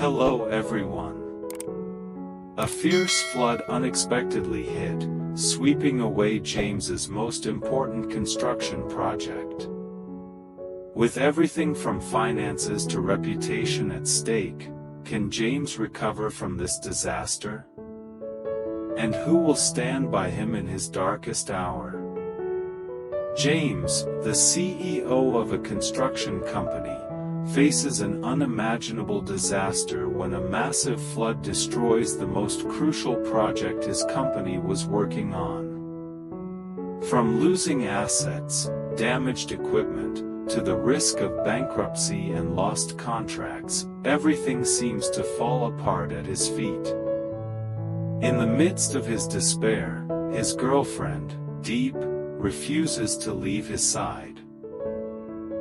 Hello everyone. A fierce flood unexpectedly hit, sweeping away James's most important construction project. With everything from finances to reputation at stake, can James recover from this disaster? And who will stand by him in his darkest hour? James, the CEO of a construction company, faces an unimaginable disaster when a massive flood destroys the most crucial project his company was working on. From losing assets, damaged equipment, to the risk of bankruptcy and lost contracts, everything seems to fall apart at his feet. In the midst of his despair, his girlfriend, Deep, refuses to leave his side.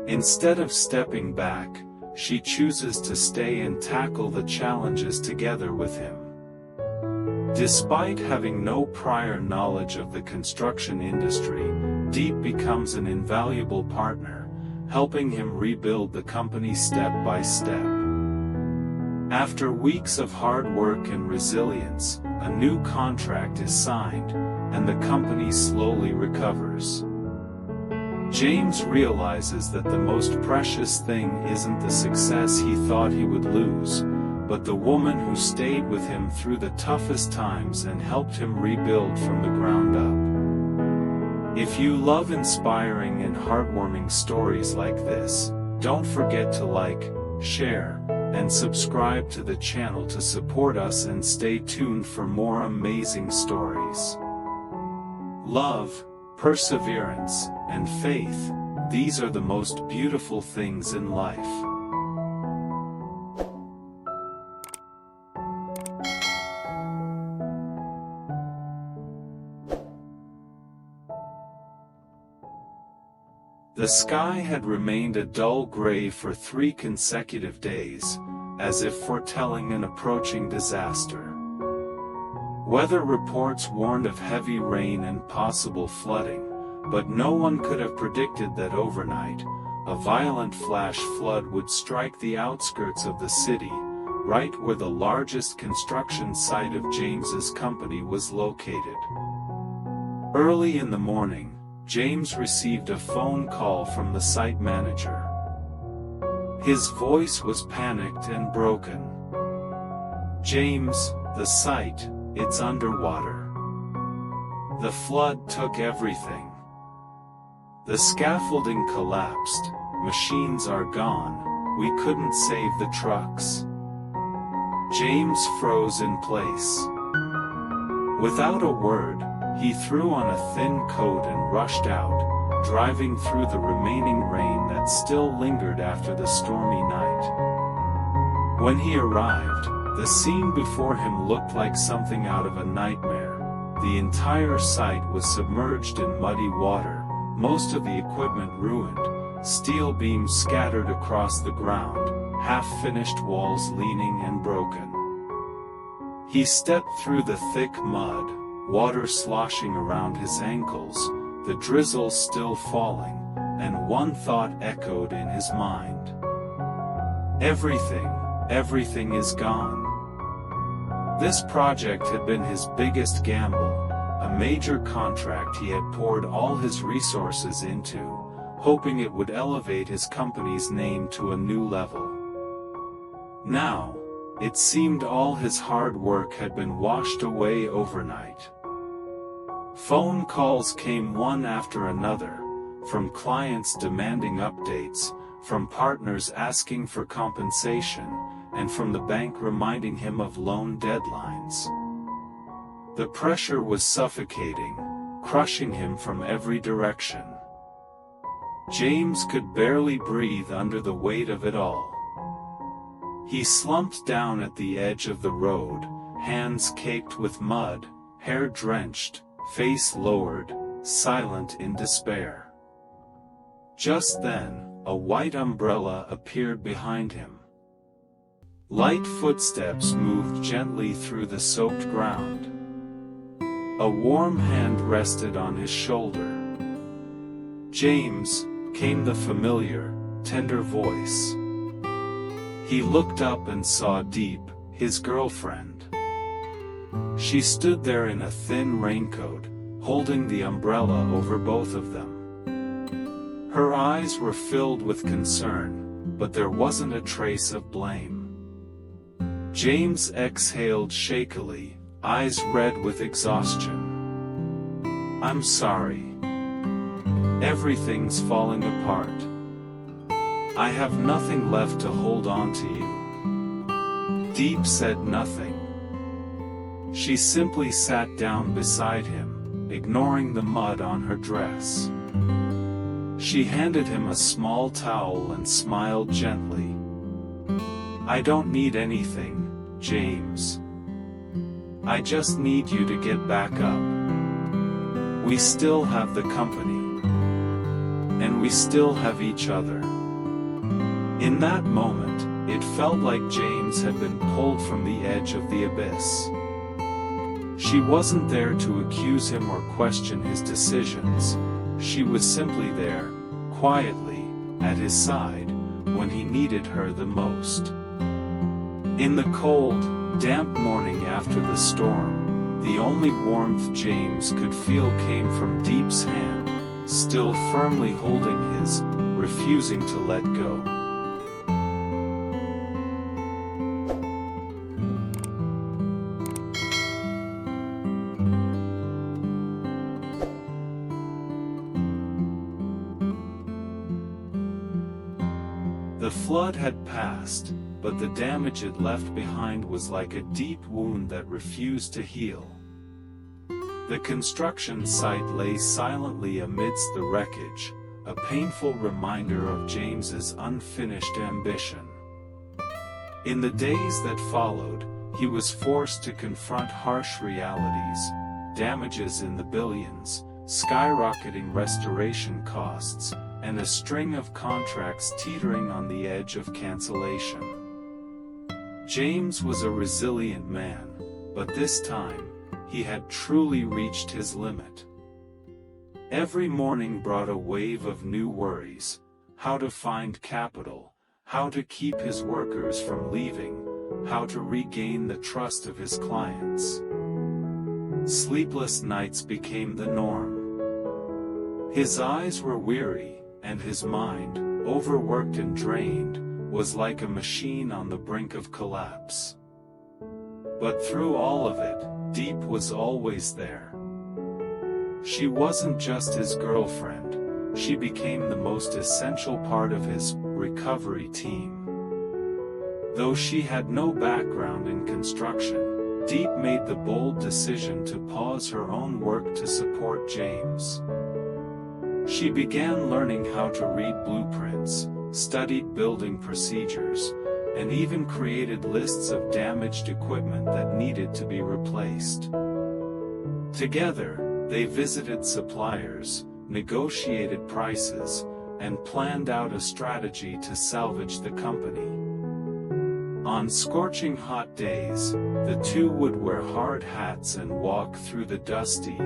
Instead of stepping back, she chooses to stay and tackle the challenges together with him. Despite having no prior knowledge of the construction industry, Deep becomes an invaluable partner, helping him rebuild the company step by step. After weeks of hard work and resilience, a new contract is signed, and the company slowly recovers. James realizes that the most precious thing isn't the success he thought he would lose, but the woman who stayed with him through the toughest times and helped him rebuild from the ground up. If you love inspiring and heartwarming stories like this, don't forget to like, share, and subscribe to the channel to support us and stay tuned for more amazing stories. Love, perseverance, and faith, these are the most beautiful things in life. The sky had remained a dull gray for 3 consecutive days, as if foretelling an approaching disaster. Weather reports warned of heavy rain and possible flooding, but no one could have predicted that overnight, a violent flash flood would strike the outskirts of the city, right where the largest construction site of James's company was located. Early in the morning, James received a phone call from the site manager. His voice was panicked and broken. "James, the site, it's underwater. The flood took everything. The scaffolding collapsed, machines are gone, we couldn't save the trucks." James froze in place. Without a word, he threw on a thin coat and rushed out, driving through the remaining rain that still lingered after the stormy night. When he arrived, the scene before him looked like something out of a nightmare. The entire site was submerged in muddy water, most of the equipment ruined, steel beams scattered across the ground, half-finished walls leaning and broken. He stepped through the thick mud, water sloshing around his ankles, the drizzle still falling, and one thought echoed in his mind. Everything is gone. This project had been his biggest gamble, a major contract he had poured all his resources into, hoping it would elevate his company's name to a new level. Now, it seemed all his hard work had been washed away overnight. Phone calls came one after another, from clients demanding updates, from partners asking for compensation, and from the bank reminding him of loan deadlines. The pressure was suffocating, crushing him from every direction. James could barely breathe under the weight of it all. He slumped down at the edge of the road, hands caked with mud, hair drenched, face lowered, silent in despair. Just then, a white umbrella appeared behind him. Light footsteps moved gently through the soaked ground. A warm hand rested on his shoulder. "James," came the familiar, tender voice. He looked up and saw Deep, his girlfriend. She stood there in a thin raincoat, holding the umbrella over both of them. Her eyes were filled with concern, but there wasn't a trace of blame. James exhaled shakily, eyes red with exhaustion. "I'm sorry. Everything's falling apart. I have nothing left to hold on to you." Deep said nothing. She simply sat down beside him, ignoring the mud on her dress. She handed him a small towel and smiled gently. "I don't need anything, James. I just need you to get back up. We still have the company. And we still have each other." In that moment, it felt like James had been pulled from the edge of the abyss. She wasn't there to accuse him or question his decisions. She was simply there, quietly, at his side, when he needed her the most. In the cold, damp morning after the storm, the only warmth James could feel came from Deep's hand, still firmly holding his, refusing to let go. The flood had passed, but the damage it left behind was like a deep wound that refused to heal. The construction site lay silently amidst the wreckage, a painful reminder of James's unfinished ambition. In the days that followed, he was forced to confront harsh realities, damages in the billions, skyrocketing restoration costs, and a string of contracts teetering on the edge of cancellation. James was a resilient man, but this time, he had truly reached his limit. Every morning brought a wave of new worries: how to find capital, how to keep his workers from leaving, how to regain the trust of his clients. Sleepless nights became the norm. His eyes were weary, and his mind, overworked and drained, was like a machine on the brink of collapse. But through all of it, Deep was always there. She wasn't just his girlfriend, she became the most essential part of his recovery team. Though she had no background in construction, Deep made the bold decision to pause her own work to support James. She began learning how to read blueprints, studied building procedures, and even created lists of damaged equipment that needed to be replaced. Together, they visited suppliers, negotiated prices, and planned out a strategy to salvage the company. On scorching hot days, the two would wear hard hats and walk through the dusty,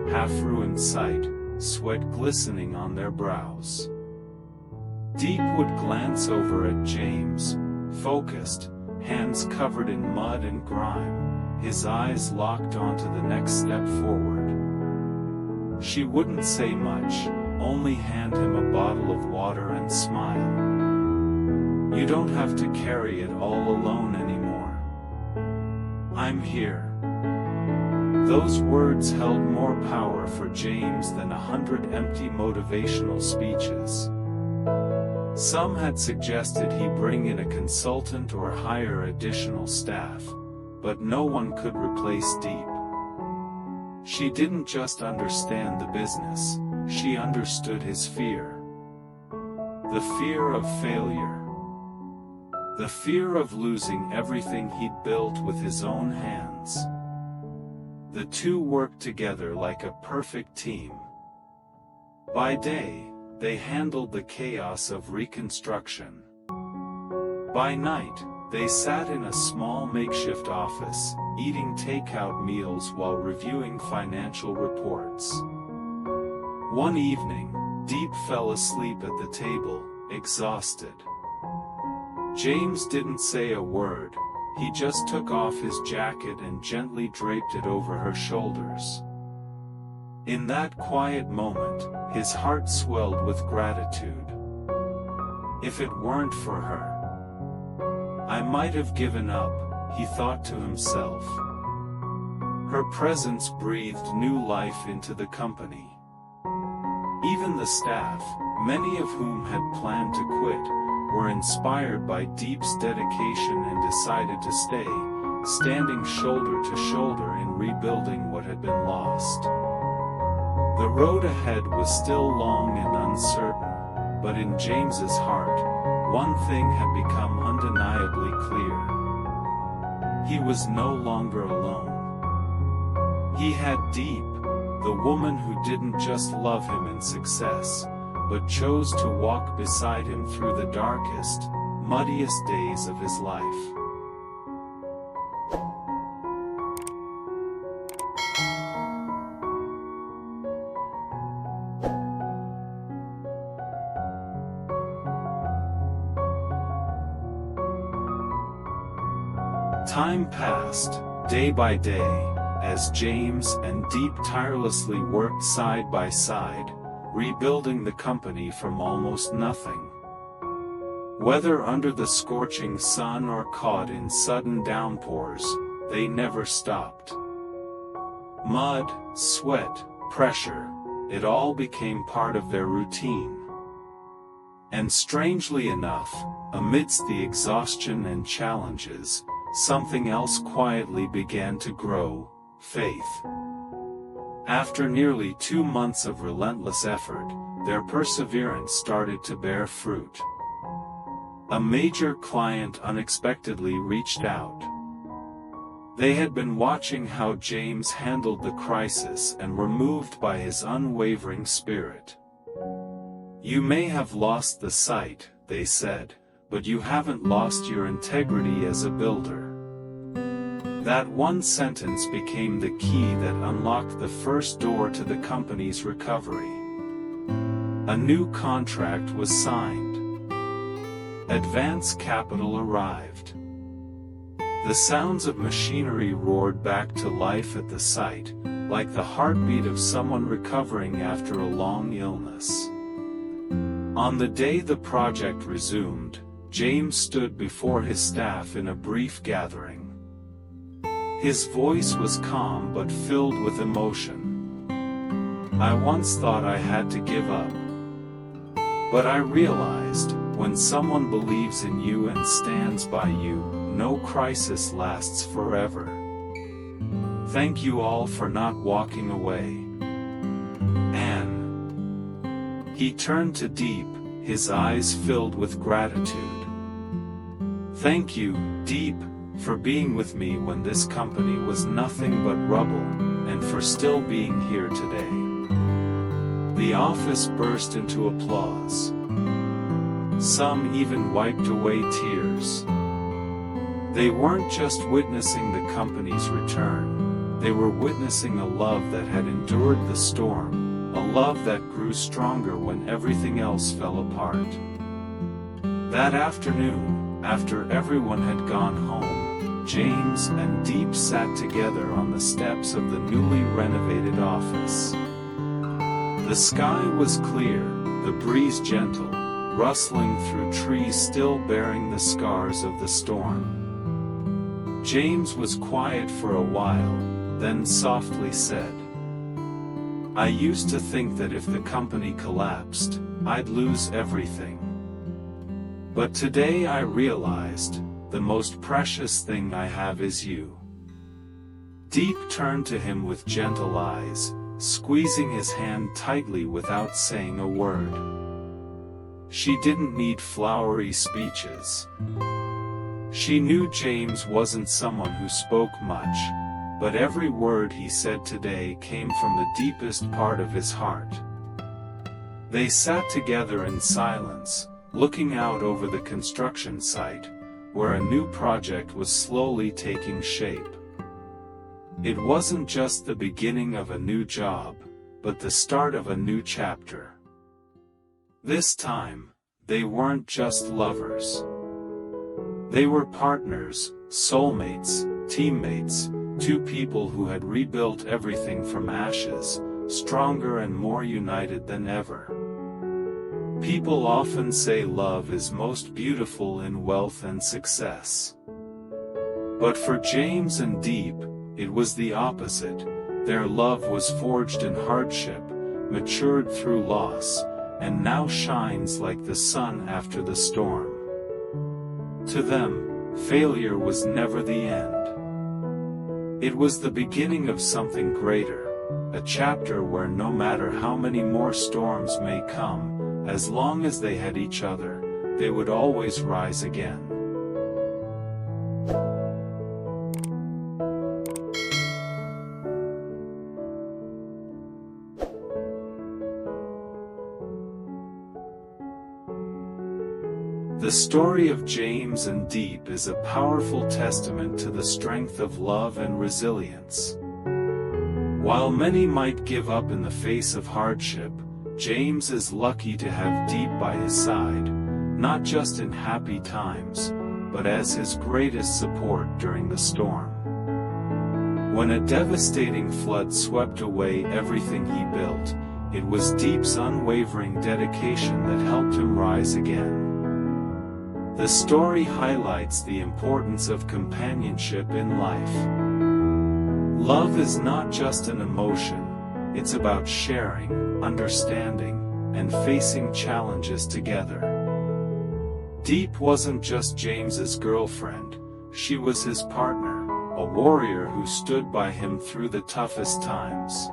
half-ruined site, sweat glistening on their brows. Deep would glance over at James, focused, hands covered in mud and grime, his eyes locked onto the next step forward. She wouldn't say much, only hand him a bottle of water and smile. "You don't have to carry it all alone anymore. I'm here." Those words held more power for James than 100 empty motivational speeches. Some had suggested he bring in a consultant or hire additional staff, but no one could replace Deep. She didn't just understand the business, she understood his fear. The fear of failure. The fear of losing everything he'd built with his own hands. The two worked together like a perfect team. By day, they handled the chaos of reconstruction. By night, they sat in a small makeshift office, eating takeout meals while reviewing financial reports. One evening, Deep fell asleep at the table, exhausted. James didn't say a word, he just took off his jacket and gently draped it over her shoulders. In that quiet moment, his heart swelled with gratitude. If it weren't for her, I might have given up, he thought to himself. Her presence breathed new life into the company. Even the staff, many of whom had planned to quit, were inspired by Deep's dedication and decided to stay, standing shoulder to shoulder in rebuilding what had been lost. The road ahead was still long and uncertain, but in James's heart, one thing had become undeniably clear. He was no longer alone. He had Deep, the woman who didn't just love him in success, but chose to walk beside him through the darkest, muddiest days of his life. Time passed, day by day, as James and Deep tirelessly worked side by side, rebuilding the company from almost nothing. Whether under the scorching sun or caught in sudden downpours, they never stopped. Mud, sweat, pressure, it all became part of their routine. And strangely enough, amidst the exhaustion and challenges, something else quietly began to grow: faith. After nearly 2 months of relentless effort, their perseverance started to bear fruit. A major client unexpectedly reached out. They had been watching how James handled the crisis and were moved by his unwavering spirit. "You may have lost the site," they said, "but you haven't lost your integrity as a builder." That one sentence became the key that unlocked the first door to the company's recovery. A new contract was signed. Advance capital arrived. The sounds of machinery roared back to life at the site, like the heartbeat of someone recovering after a long illness. On the day the project resumed, James stood before his staff in a brief gathering. His voice was calm but filled with emotion. "I once thought I had to give up. But I realized, when someone believes in you and stands by you, no crisis lasts forever. Thank you all for not walking away. Anne." He turned to Deep, his eyes filled with gratitude. "Thank you, Deep, for being with me when this company was nothing but rubble, and for still being here today." The office burst into applause. Some even wiped away tears. They weren't just witnessing the company's return, they were witnessing a love that had endured the storm, a love that grew stronger when everything else fell apart. That afternoon, after everyone had gone home, James and Deep sat together on the steps of the newly renovated office. The sky was clear, the breeze gentle, rustling through trees still bearing the scars of the storm. James was quiet for a while, then softly said, "I used to think that if the company collapsed, I'd lose everything. But today I realized, the most precious thing I have is you." Deep turned to him with gentle eyes, squeezing his hand tightly without saying a word. She didn't need flowery speeches. She knew James wasn't someone who spoke much, but every word he said today came from the deepest part of his heart. They sat together in silence, looking out over the construction site, where a new project was slowly taking shape. It wasn't just the beginning of a new job, but the start of a new chapter. This time, they weren't just lovers. They were partners, soulmates, teammates, two people who had rebuilt everything from ashes, stronger and more united than ever. People often say love is most beautiful in wealth and success. But for James and Deep, it was the opposite. Their love was forged in hardship, matured through loss, and now shines like the sun after the storm. To them, failure was never the end. It was the beginning of something greater, a chapter where no matter how many more storms may come, as long as they had each other, they would always rise again. The story of James and Deep is a powerful testament to the strength of love and resilience. While many might give up in the face of hardship, James is lucky to have Deep by his side, not just in happy times, but as his greatest support during the storm. When a devastating flood swept away everything he built, it was Deep's unwavering dedication that helped him rise again. The story highlights the importance of companionship in life. Love is not just an emotion, it's about sharing, understanding, and facing challenges together. Deep wasn't just James's girlfriend, she was his partner, a warrior who stood by him through the toughest times.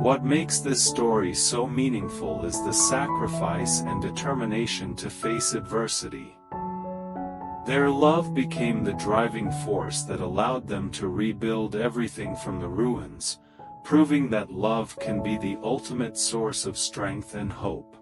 What makes this story so meaningful is the sacrifice and determination to face adversity. Their love became the driving force that allowed them to rebuild everything from the ruins, proving that love can be the ultimate source of strength and hope.